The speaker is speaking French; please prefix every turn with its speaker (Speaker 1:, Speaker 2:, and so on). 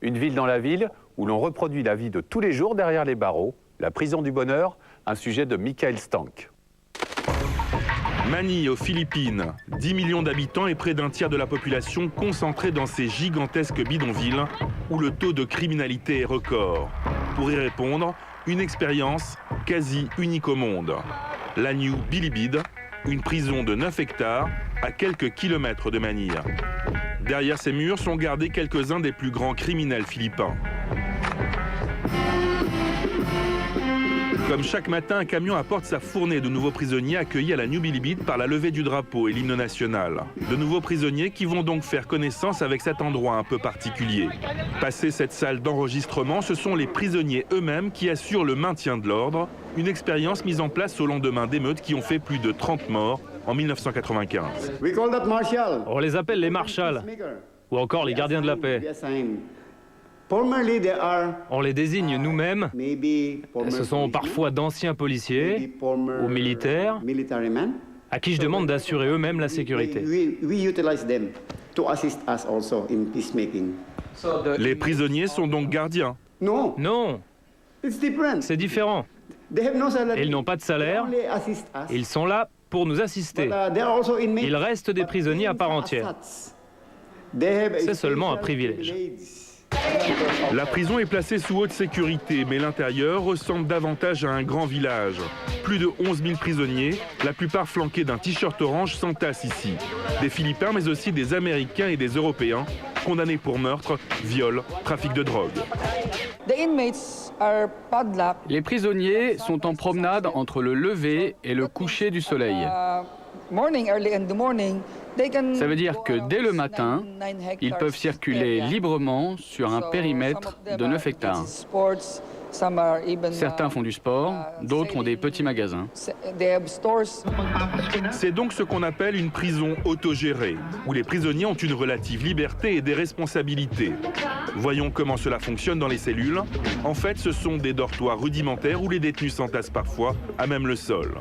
Speaker 1: Une ville dans la ville où l'on reproduit la vie de tous les jours derrière les barreaux. La prison du bonheur, un sujet de Michael Stank.
Speaker 2: Manille aux Philippines, 10 millions d'habitants et près d'un tiers de la population concentrés dans ces gigantesques bidonvilles où le taux de criminalité est record. Pour y répondre, une expérience quasi unique au monde. La New Bilibid, une prison de 9 hectares à quelques kilomètres de Manille. Derrière ces murs sont gardés quelques-uns des plus grands criminels philippins. Comme chaque matin, un camion apporte sa fournée de nouveaux prisonniers accueillis à la New Bilibid par la levée du drapeau et l'hymne national. De nouveaux prisonniers qui vont donc faire connaissance avec cet endroit un peu particulier. Passé cette salle d'enregistrement, ce sont les prisonniers eux-mêmes qui assurent le maintien de l'ordre. Une expérience mise en place au lendemain d'émeutes qui ont fait plus de 30 morts en 1995.
Speaker 3: On les appelle les marshals, ou encore les gardiens de la paix. On les désigne nous-mêmes. Ce sont parfois d'anciens policiers ou militaires à qui je demande d'assurer eux-mêmes la sécurité.
Speaker 2: Les prisonniers sont donc gardiens?
Speaker 3: Non, c'est différent. Ils n'ont pas de salaire, ils sont là pour nous assister. Ils restent des prisonniers à part entière. C'est seulement un privilège.
Speaker 2: La prison est placée sous haute sécurité, mais l'intérieur ressemble davantage à un grand village. Plus de 11 000 prisonniers, la plupart flanqués d'un t-shirt orange, s'entassent ici. Des Philippins, mais aussi des Américains et des Européens, condamnés pour meurtre, viol, trafic de drogue.
Speaker 4: Les prisonniers sont en promenade entre le lever et le coucher du soleil. Ça veut dire que dès le matin, ils peuvent circuler librement sur un périmètre de 9 hectares. Certains font du sport, d'autres ont des petits magasins.
Speaker 2: C'est donc ce qu'on appelle une prison autogérée, où les prisonniers ont une relative liberté et des responsabilités. Voyons comment cela fonctionne dans les cellules. En fait, ce sont des dortoirs rudimentaires où les détenus s'entassent parfois à même le sol.